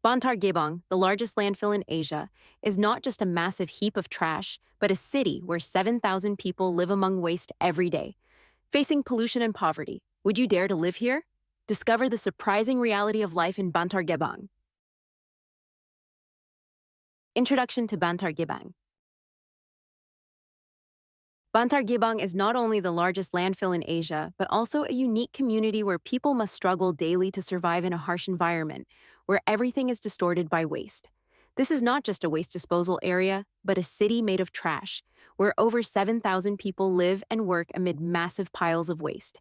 Bantar Gebang, the largest landfill in Asia, is not just a massive heap of trash, but a city where 7,000 people live among waste every day. Facing pollution and poverty, would you dare to live here? Discover the surprising reality of life in Bantar Gebang. Introduction to Bantar Gebang. Bantar Gebang is not only the largest landfill in Asia, but also a unique community where people must struggle daily to survive in a harsh environment, where everything is distorted by waste. This is not just a waste disposal area, but a city made of trash, where over 7,000 people live and work amid massive piles of waste.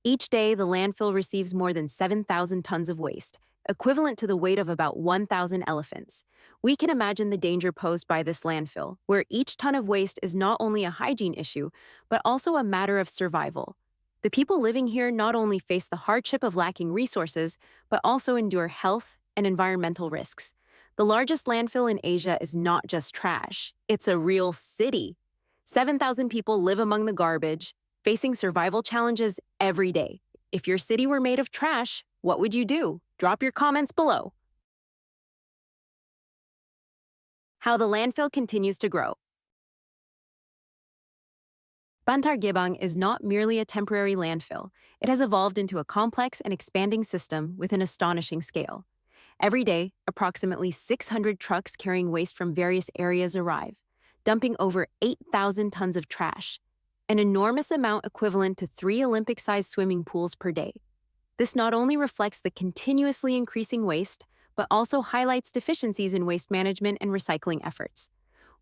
Each day, the landfill receives more than 7,000 tons of waste, equivalent to the weight of about 1,000 elephants. We can imagine the danger posed by this landfill, where each ton of waste is not only a hygiene issue, but also a matter of survival. The people living here not only face the hardship of lacking resources, but also endure health and environmental risks. The largest landfill in Asia is not just trash, it's a real city. 7,000 people live among the garbage, facing survival challenges every day. If your city were made of trash, what would you do? Drop your comments below. How the landfill continues to grow. Bantar Gebang is not merely a temporary landfill. It has evolved into a complex and expanding system with an astonishing scale. Every day, approximately 600 trucks carrying waste from various areas arrive, dumping over 8,000 tons of trash, an enormous amount equivalent to 3 Olympic-sized swimming pools per day. This not only reflects the continuously increasing waste, but also highlights deficiencies in waste management and recycling efforts.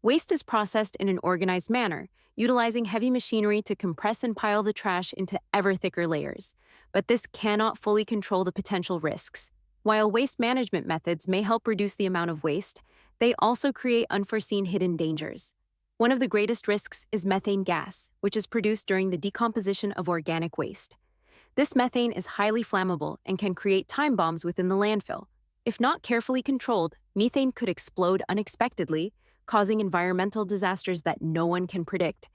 Waste is processed in an organized manner, utilizing heavy machinery to compress and pile the trash into ever thicker layers. But this cannot fully control the potential risks. While waste management methods may help reduce the amount of waste, they also create unforeseen hidden dangers. One of the greatest risks is methane gas, which is produced during the decomposition of organic waste. This methane is highly flammable and can create time bombs within the landfill. If not carefully controlled, methane could explode unexpectedly, causing environmental disasters that no one can predict.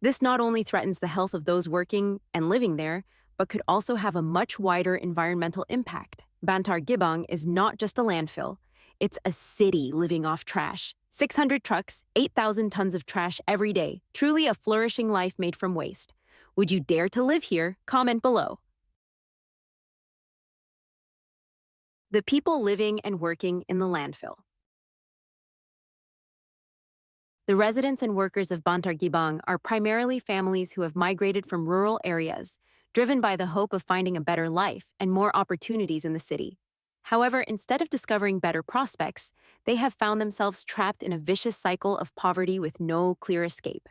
This not only threatens the health of those working and living there, but could also have a much wider environmental impact. Bantar Gebang is not just a landfill. It's a city living off trash. 600 trucks, 8,000 tons of trash every day. Truly a flourishing life made from waste. Would you dare to live here? Comment below. The people living and working in the landfill. The residents and workers of Bantar Gebang are primarily families who have migrated from rural areas, driven by the hope of finding a better life and more opportunities in the city. However, instead of discovering better prospects, they have found themselves trapped in a vicious cycle of poverty with no clear escape.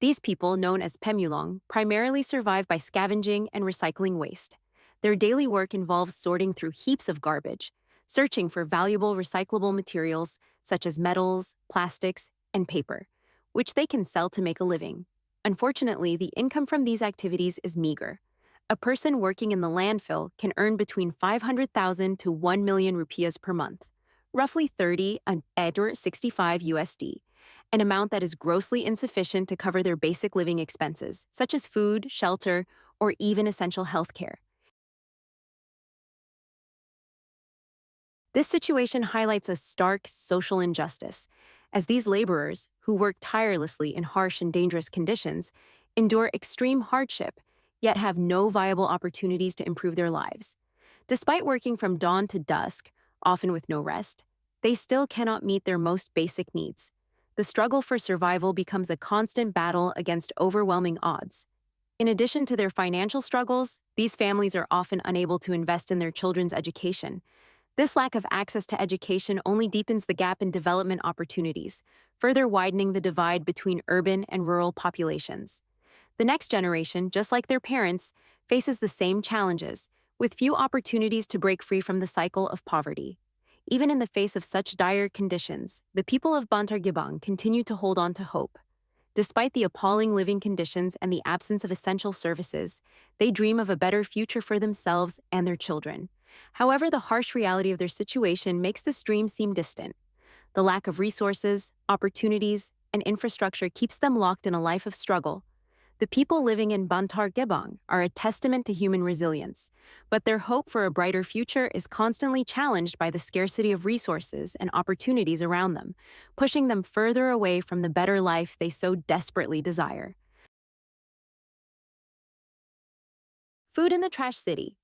These people, known as pemulong, primarily survive by scavenging and recycling waste. Their daily work involves sorting through heaps of garbage, searching for valuable recyclable materials such as metals, plastics, and paper, which they can sell to make a living. Unfortunately, the income from these activities is meager. A person working in the landfill can earn between 500,000 to 1 million rupiahs per month, roughly 30 and 65 USD, an amount that is grossly insufficient to cover their basic living expenses, such as food, shelter, or even essential health care. This situation highlights a stark social injustice, as these laborers, who work tirelessly in harsh and dangerous conditions, endure extreme hardship, yet have no viable opportunities to improve their lives. Despite working from dawn to dusk, often with no rest, they still cannot meet their most basic needs. The struggle for survival becomes a constant battle against overwhelming odds. In addition to their financial struggles, these families are often unable to invest in their children's education. This lack of access to education only deepens the gap in development opportunities, further widening the divide between urban and rural populations. The next generation, just like their parents, faces the same challenges, with few opportunities to break free from the cycle of poverty. Even in the face of such dire conditions, the people of Bantar Gebang continue to hold on to hope. Despite the appalling living conditions and the absence of essential services, they dream of a better future for themselves and their children. However, the harsh reality of their situation makes this dream seem distant. The lack of resources, opportunities, and infrastructure keeps them locked in a life of struggle. The people living in Bantar Gebang are a testament to human resilience, but their hope for a brighter future is constantly challenged by the scarcity of resources and opportunities around them, pushing them further away from the better life they so desperately desire. Food in the Trash City.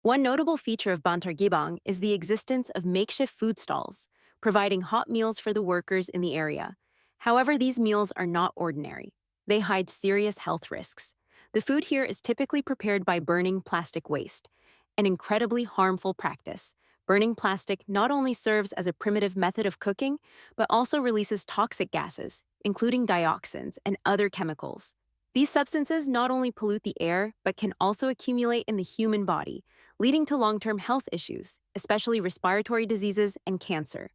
One notable feature of Bantar Gebang is the existence of makeshift food stalls, providing hot meals for the workers in the area. However, these meals are not ordinary. They hide serious health risks. The food here is typically prepared by burning plastic waste, an incredibly harmful practice. Burning plastic not only serves as a primitive method of cooking, but also releases toxic gases, including dioxins and other chemicals. These substances not only pollute the air, but can also accumulate in the human body, leading to long-term health issues, especially respiratory diseases and cancer.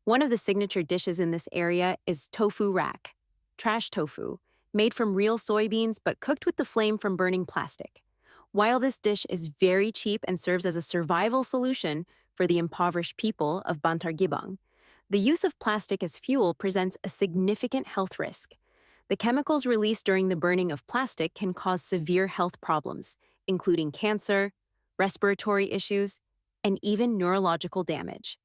One of the signature dishes in this area is tofu rack, trash tofu, made from real soybeans but cooked with the flame from burning plastic. While this dish is very cheap and serves as a survival solution for the impoverished people of Bantar Gebang, the use of plastic as fuel presents a significant health risk. The chemicals released during the burning of plastic can cause severe health problems, including cancer, respiratory issues, and even neurological damage.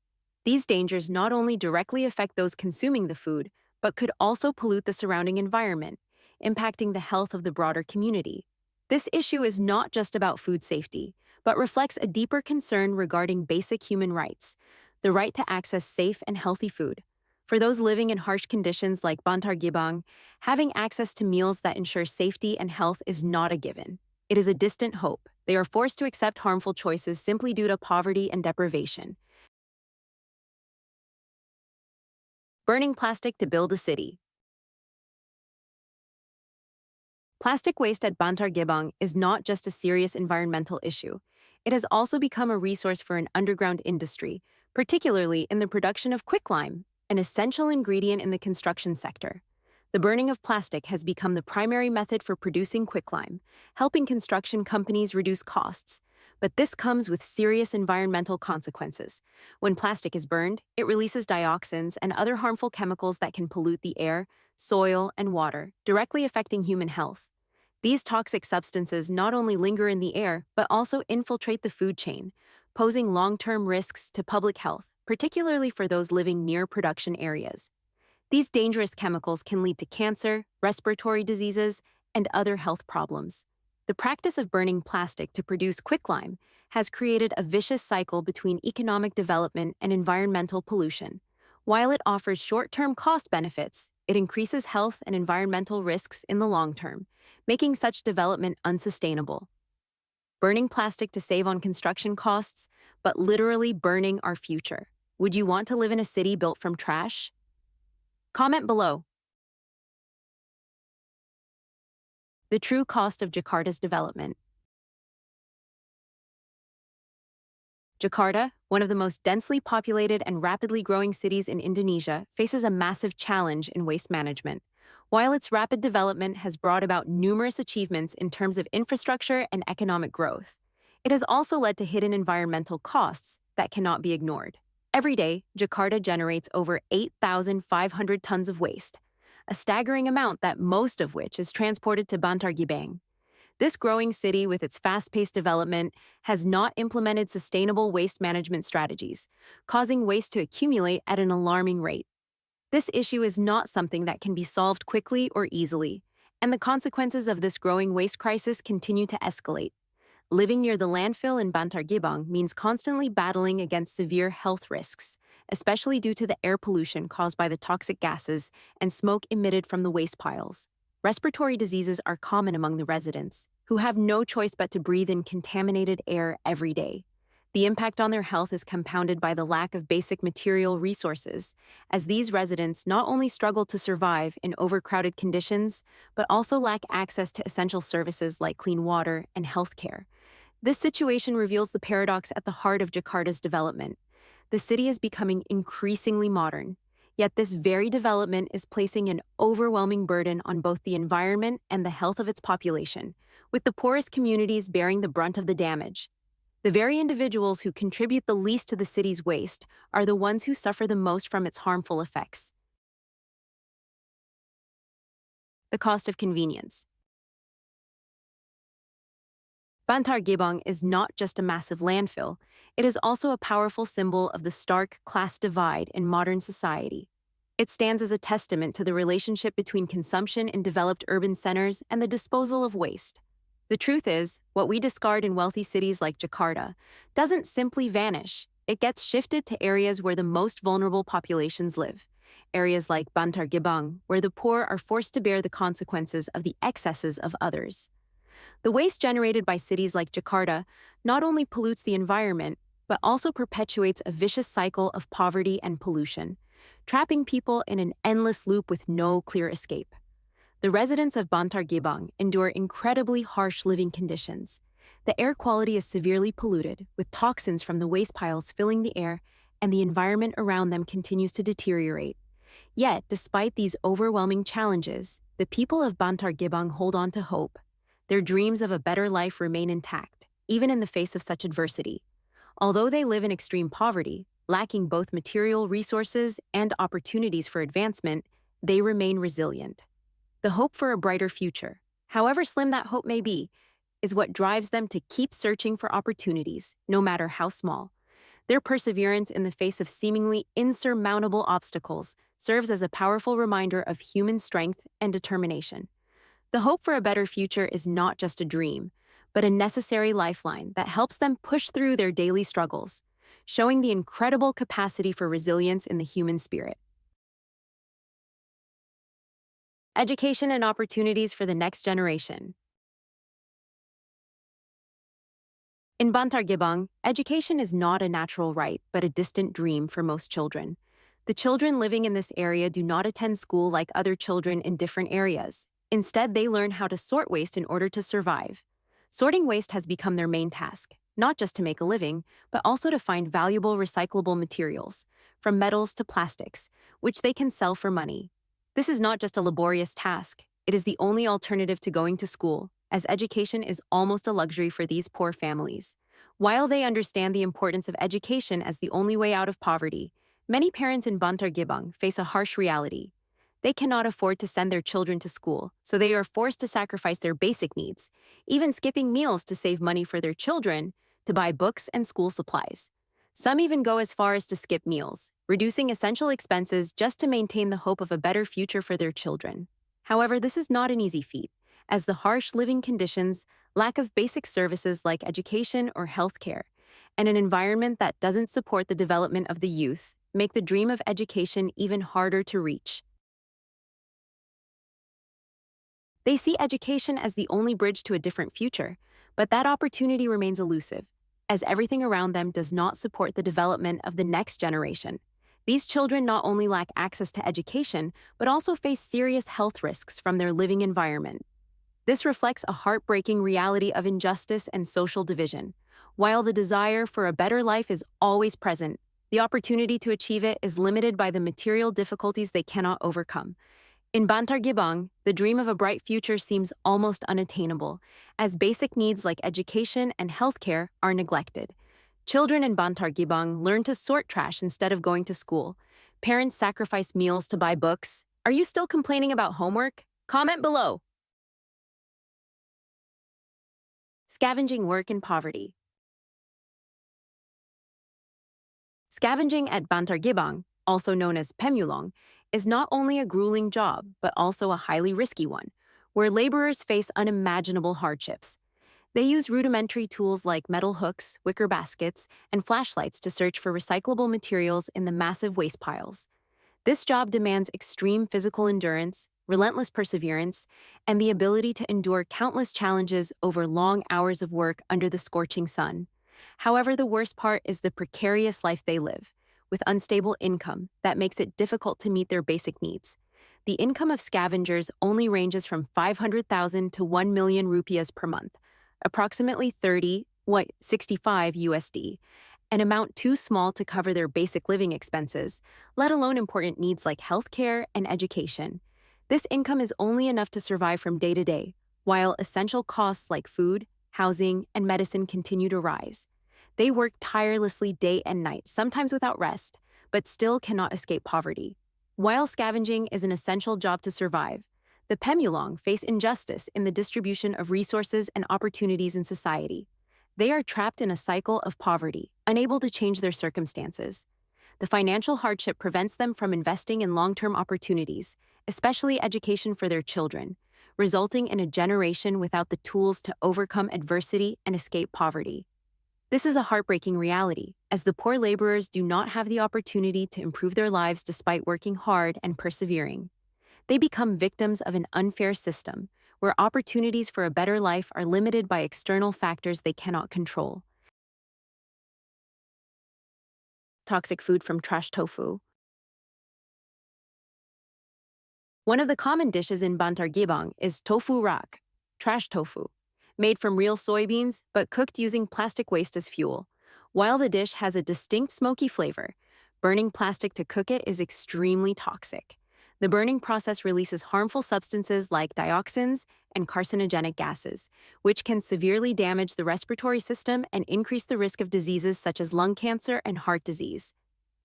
These dangers not only directly affect those consuming the food, but could also pollute the surrounding environment, impacting the health of the broader community. This issue is not just about food safety, but reflects a deeper concern regarding basic human rights, the right to access safe and healthy food. For those living in harsh conditions like Bantar Gebang, having access to meals that ensure safety and health is not a given. It is a distant hope. They are forced to accept harmful choices simply due to poverty and deprivation. Burning plastic to build a city. Plastic waste at Bantar Gebang is not just a serious environmental issue. It has also become a resource for an underground industry, particularly in the production of quicklime, an essential ingredient in the construction sector. The burning of plastic has become the primary method for producing quicklime, helping construction companies reduce costs. But this comes with serious environmental consequences. When plastic is burned, it releases dioxins and other harmful chemicals that can pollute the air, soil, and water, directly affecting human health. These toxic substances not only linger in the air, but also infiltrate the food chain, posing long-term risks to public health, particularly for those living near production areas. These dangerous chemicals can lead to cancer, respiratory diseases, and other health problems. The practice of burning plastic to produce quicklime has created a vicious cycle between economic development and environmental pollution. While it offers short-term cost benefits, it increases health and environmental risks in the long term, making such development unsustainable. Burning plastic to save on construction costs, but literally burning our future. Would you want to live in a city built from trash? Comment below. The true cost of Jakarta's development. Jakarta, one of the most densely populated and rapidly growing cities in Indonesia, faces a massive challenge in waste management. While its rapid development has brought about numerous achievements in terms of infrastructure and economic growth, it has also led to hidden environmental costs that cannot be ignored. Every day, Jakarta generates over 8,500 tons of waste, a staggering amount that most of which is transported to Bantar Gebang. This growing city, with its fast-paced development, has not implemented sustainable waste management strategies, causing waste to accumulate at an alarming rate. This issue is not something that can be solved quickly or easily, and the consequences of this growing waste crisis continue to escalate. Living near the landfill in Bantar Gebang means constantly battling against severe health risks, especially due to the air pollution caused by the toxic gases and smoke emitted from the waste piles. Respiratory diseases are common among the residents, who have no choice but to breathe in contaminated air every day. The impact on their health is compounded by the lack of basic material resources, as these residents not only struggle to survive in overcrowded conditions, but also lack access to essential services like clean water and healthcare. This situation reveals the paradox at the heart of Jakarta's development. The city is becoming increasingly modern, yet this very development is placing an overwhelming burden on both the environment and the health of its population, with the poorest communities bearing the brunt of the damage. The very individuals who contribute the least to the city's waste are the ones who suffer the most from its harmful effects. the cost of convenience. Bantar Gebang is not just a massive landfill, it is also a powerful symbol of the stark class divide in modern society. It stands as a testament to the relationship between consumption in developed urban centers and the disposal of waste. The truth is, what we discard in wealthy cities like Jakarta doesn't simply vanish, it gets shifted to areas where the most vulnerable populations live. Areas like Bantar Gebang, where the poor are forced to bear the consequences of the excesses of others. The waste generated by cities like Jakarta not only pollutes the environment, but also perpetuates a vicious cycle of poverty and pollution, trapping people in an endless loop with no clear escape. The residents of Bantar Gebang endure incredibly harsh living conditions. The air quality is severely polluted, with toxins from the waste piles filling the air, and the environment around them continues to deteriorate. Yet, despite these overwhelming challenges, the people of Bantar Gebang hold on to hope. Their dreams of a better life remain intact, even in the face of such adversity. Although they live in extreme poverty, lacking both material resources and opportunities for advancement, they remain resilient. The hope for a brighter future, however slim that hope may be, is what drives them to keep searching for opportunities, no matter how small. Their perseverance in the face of seemingly insurmountable obstacles serves as a powerful reminder of human strength and determination. The hope for a better future is not just a dream, but a necessary lifeline that helps them push through their daily struggles, showing the incredible capacity for resilience in the human spirit. Education and opportunities for the next generation. In Bantar Gebang, education is not a natural right, but a distant dream for most children. The children living in this area do not attend school like other children in different areas. Instead, they learn how to sort waste in order to survive. Sorting waste has become their main task, not just to make a living, but also to find valuable recyclable materials, from metals to plastics, which they can sell for money. This is not just a laborious task, it is the only alternative to going to school, as education is almost a luxury for these poor families. While they understand the importance of education as the only way out of poverty, many parents in Bantar Gebang face a harsh reality. They cannot afford to send their children to school, so they are forced to sacrifice their basic needs, even skipping meals to save money for their children, to buy books and school supplies. Some even go as far as to skip meals, reducing essential expenses just to maintain the hope of a better future for their children. However, this is not an easy feat, as the harsh living conditions, lack of basic services like education or healthcare, and an environment that doesn't support the development of the youth make the dream of education even harder to reach. They see education as the only bridge to a different future, but that opportunity remains elusive, as everything around them does not support the development of the next generation. These children not only lack access to education, but also face serious health risks from their living environment. This reflects a heartbreaking reality of injustice and social division. While the desire for a better life is always present, the opportunity to achieve it is limited by the material difficulties they cannot overcome. In Bantar Gebang, the dream of a bright future seems almost unattainable, as basic needs like education and healthcare are neglected. Children in Bantar Gebang learn to sort trash instead of going to school. Parents sacrifice meals to buy books. Are you still complaining about homework? Comment below. Scavenging work in poverty. Scavenging at Bantar Gebang, also known as pemulung, is not only a grueling job, but also a highly risky one, where laborers face unimaginable hardships. They use rudimentary tools like metal hooks, wicker baskets, and flashlights to search for recyclable materials in the massive waste piles. This job demands extreme physical endurance, relentless perseverance, and the ability to endure countless challenges over long hours of work under the scorching sun. However, the worst part is the precarious life they live, with unstable income that makes it difficult to meet their basic needs. The income of scavengers only ranges from 500,000 to 1 million rupiahs per month, approximately 65 USD, an amount too small to cover their basic living expenses, let alone important needs like healthcare and education. This income is only enough to survive from day to day, while essential costs like food, housing, and medicine continue to rise. They work tirelessly day and night, sometimes without rest, but still cannot escape poverty. While scavenging is an essential job to survive, the Pemulong face injustice in the distribution of resources and opportunities in society. They are trapped in a cycle of poverty, unable to change their circumstances. The financial hardship prevents them from investing in long-term opportunities, especially education for their children, resulting in a generation without the tools to overcome adversity and escape poverty. This is a heartbreaking reality, as the poor laborers do not have the opportunity to improve their lives despite working hard and persevering. They become victims of an unfair system, where opportunities for a better life are limited by external factors they cannot control. Toxic food from trash tofu. One of the common dishes in Bantar Gebang is tofu rak, trash tofu, made from real soybeans but cooked using plastic waste as fuel. While the dish has a distinct smoky flavor, burning plastic to cook it is extremely toxic. The burning process releases harmful substances like dioxins and carcinogenic gases, which can severely damage the respiratory system and increase the risk of diseases such as lung cancer and heart disease.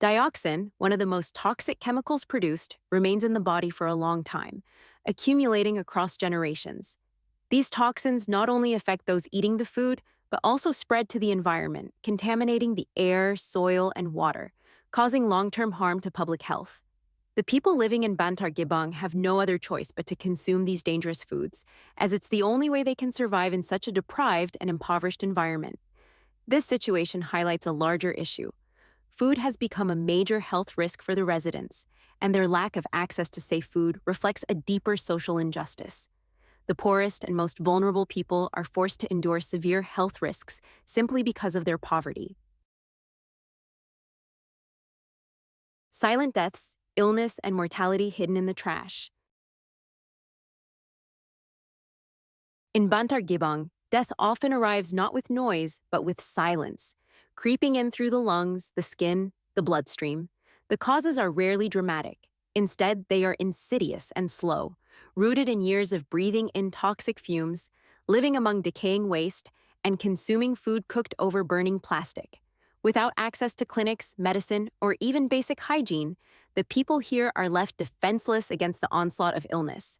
Dioxin, one of the most toxic chemicals produced, remains in the body for a long time, accumulating across generations. These toxins not only affect those eating the food, but also spread to the environment, contaminating the air, soil, and water, causing long-term harm to public health. The people living in Bantar Gebang have no other choice but to consume these dangerous foods, as it's the only way they can survive in such a deprived and impoverished environment. This situation highlights a larger issue. Food has become a major health risk for the residents, and their lack of access to safe food reflects a deeper social injustice. The poorest and most vulnerable people are forced to endure severe health risks simply because of their poverty. Silent deaths, illness, and mortality hidden in the trash. In Bantar Gebang, death often arrives not with noise, but with silence, creeping in through the lungs, the skin, the bloodstream. The causes are rarely dramatic. Instead, they are insidious and slow, rooted in years of breathing in toxic fumes, living among decaying waste, and consuming food cooked over burning plastic. Without access to clinics, medicine, or even basic hygiene, the people here are left defenseless against the onslaught of illness.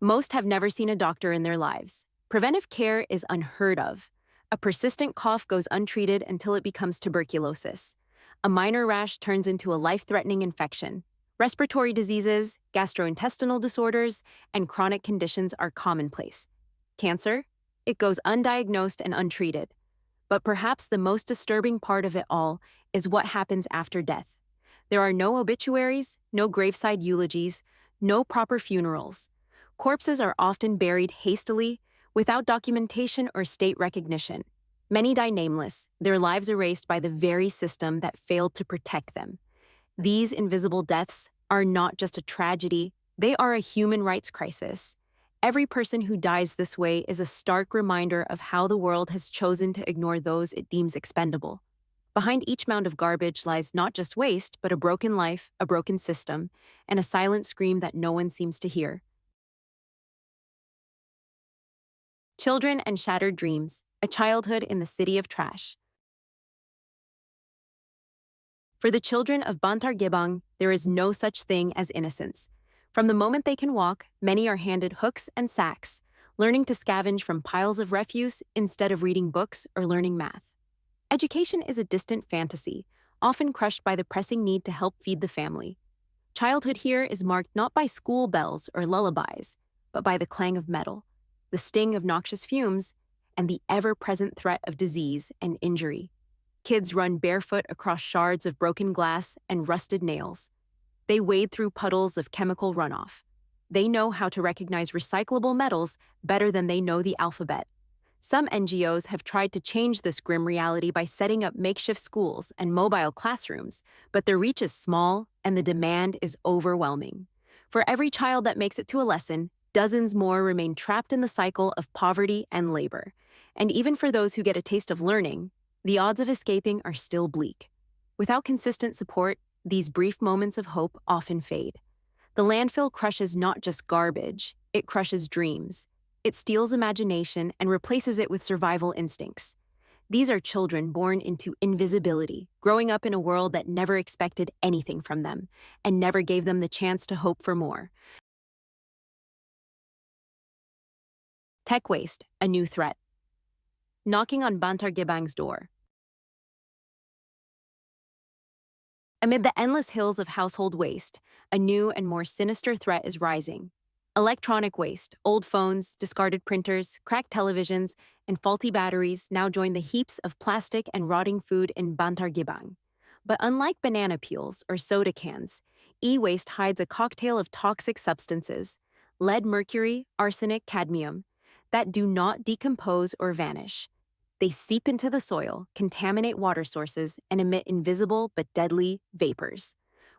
Most have never seen a doctor in their lives. Preventive care is unheard of. A persistent cough goes untreated until it becomes tuberculosis. A minor rash turns into a life-threatening infection. Respiratory diseases, gastrointestinal disorders, and chronic conditions are commonplace. Cancer? It goes undiagnosed and untreated. But perhaps the most disturbing part of it all is what happens after death. There are no obituaries, no graveside eulogies, no proper funerals. Corpses are often buried hastily, without documentation or state recognition. Many die nameless, their lives erased by the very system that failed to protect them. These invisible deaths are not just a tragedy, they are a human rights crisis. Every person who dies this way is a stark reminder of how the world has chosen to ignore those it deems expendable. Behind each mound of garbage lies not just waste, but a broken life, a broken system, and a silent scream that no one seems to hear. Children and Shattered Dreams, a childhood in the city of trash. For the children of Bantar Gebang, there is no such thing as innocence. From the moment they can walk, many are handed hooks and sacks, learning to scavenge from piles of refuse instead of reading books or learning math. Education is a distant fantasy, often crushed by the pressing need to help feed the family. Childhood here is marked not by school bells or lullabies, but by the clang of metal, the sting of noxious fumes, and the ever-present threat of disease and injury. Kids run barefoot across shards of broken glass and rusted nails. They wade through puddles of chemical runoff. They know how to recognize recyclable metals better than they know the alphabet. Some NGOs have tried to change this grim reality by setting up makeshift schools and mobile classrooms, but their reach is small and the demand is overwhelming. For every child that makes it to a lesson, dozens more remain trapped in the cycle of poverty and labor. And even for those who get a taste of learning, the odds of escaping are still bleak. Without consistent support, these brief moments of hope often fade. The landfill crushes not just garbage, it crushes dreams. It steals imagination and replaces it with survival instincts. These are children born into invisibility, growing up in a world that never expected anything from them and never gave them the chance to hope for more. Tech waste, a new threat. Knocking on Bantar Gebang's door. Amid the endless hills of household waste, a new and more sinister threat is rising. Electronic waste, old phones, discarded printers, cracked televisions, and faulty batteries now join the heaps of plastic and rotting food in Bantar Gebang. But unlike banana peels or soda cans, e-waste hides a cocktail of toxic substances, lead, mercury, arsenic, cadmium, that do not decompose or vanish. They seep into the soil, contaminate water sources, and emit invisible but deadly vapors.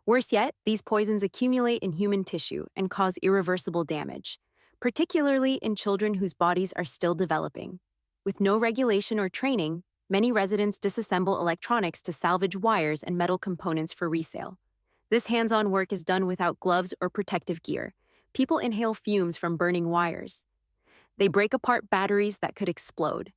Worse yet, these poisons accumulate in human tissue and cause irreversible damage, particularly in children whose bodies are still developing. With no regulation or training, many residents disassemble electronics to salvage wires and metal components for resale. This hands-on work is done without gloves or protective gear. People inhale fumes from burning wires. They break apart batteries that could explode.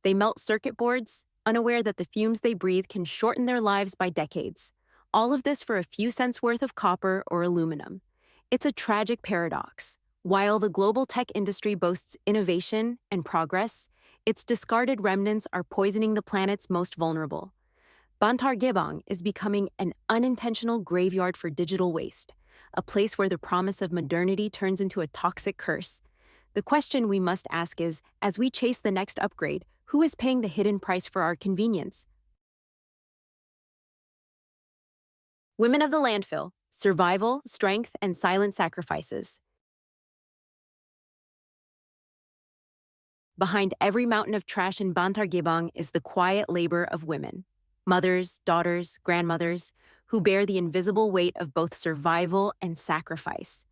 They melt circuit boards, unaware that the fumes they breathe can shorten their lives by decades. All of this for a few cents worth of copper or aluminum. It's a tragic paradox. While the global tech industry boasts innovation and progress, its discarded remnants are poisoning the planet's most vulnerable. Bantar Gebang is becoming an unintentional graveyard for digital waste, a place where the promise of modernity turns into a toxic curse. The question we must ask is, as we chase the next upgrade, who is paying the hidden price for our convenience? Women of the Landfill: Survival, Strength, and Silent Sacrifices. Behind every mountain of trash in Bantar Gebang is the quiet labor of women. Mothers, daughters, grandmothers, who bear the invisible weight of both survival and sacrifice.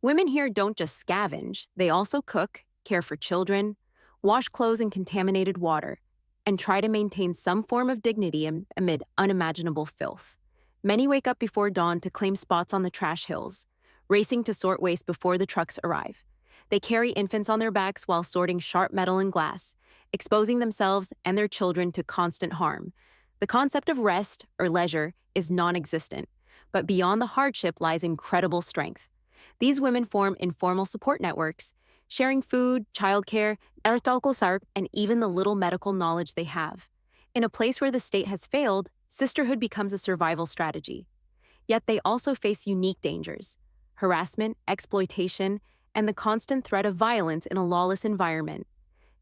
Women here don't just scavenge, they also cook, care for children, wash clothes in contaminated water, and try to maintain some form of dignity amid unimaginable filth. Many wake up before dawn to claim spots on the trash hills, racing to sort waste before the trucks arrive. They carry infants on their backs while sorting sharp metal and glass, exposing themselves and their children to constant harm. The concept of rest or leisure is non-existent, but beyond the hardship lies incredible strength. These women form informal support networks, sharing food, childcare, and even the little medical knowledge they have. In a place where the state has failed, sisterhood becomes a survival strategy. Yet they also face unique dangers: harassment, exploitation, and the constant threat of violence in a lawless environment.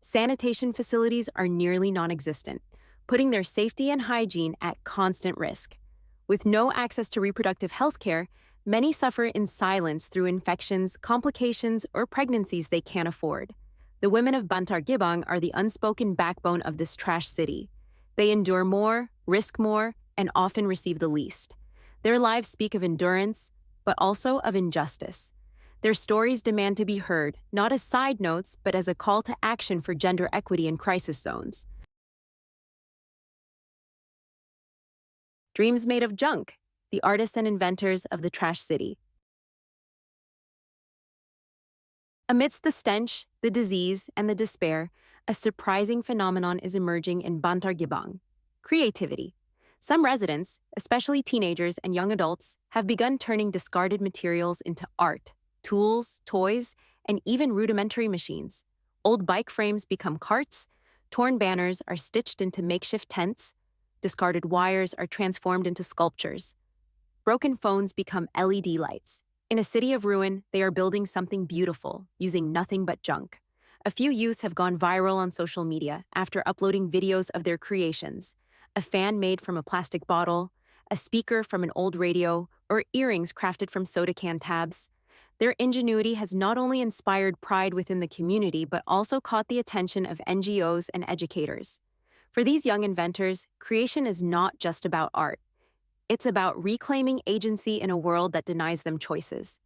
Sanitation facilities are nearly non-existent, putting their safety and hygiene at constant risk. With no access to reproductive health care, many suffer in silence through infections, complications, or pregnancies they can't afford. The women of Bantar Gebang are the unspoken backbone of this trash city. They endure more, risk more, and often receive the least. Their lives speak of endurance, but also of injustice. Their stories demand to be heard, not as side notes, but as a call to action for gender equity in crisis zones. Dreams made of junk: the artists and inventors of the trash city. Amidst the stench, the disease, and the despair, a surprising phenomenon is emerging in Bantar Gebang: creativity. Some residents, especially teenagers and young adults, have begun turning discarded materials into art, tools, toys, and even rudimentary machines. Old bike frames become carts, torn banners are stitched into makeshift tents, discarded wires are transformed into sculptures. Broken phones become LED lights. In a city of ruin, they are building something beautiful, using nothing but junk. A few youths have gone viral on social media after uploading videos of their creations: a fan made from a plastic bottle, a speaker from an old radio, or earrings crafted from soda can tabs. Their ingenuity has not only inspired pride within the community, but also caught the attention of NGOs and educators. For these young inventors, creation is not just about art. It's about reclaiming agency in a world that denies them choices.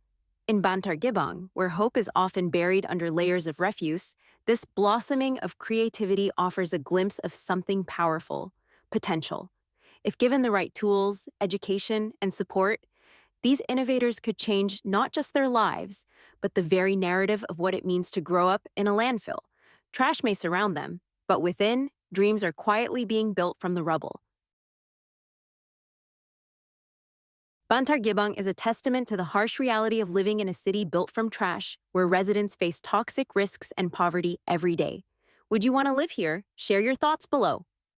In Bantar Gebang, where hope is often buried under layers of refuse, this blossoming of creativity offers a glimpse of something powerful: potential. If given the right tools, education, and support, these innovators could change not just their lives, but the very narrative of what it means to grow up in a landfill. Trash may surround them, but within, dreams are quietly being built from the rubble. Bantar Gebang is a testament to the harsh reality of living in a city built from trash, where residents face toxic risks and poverty every day. Would you want to live here? Share your thoughts below.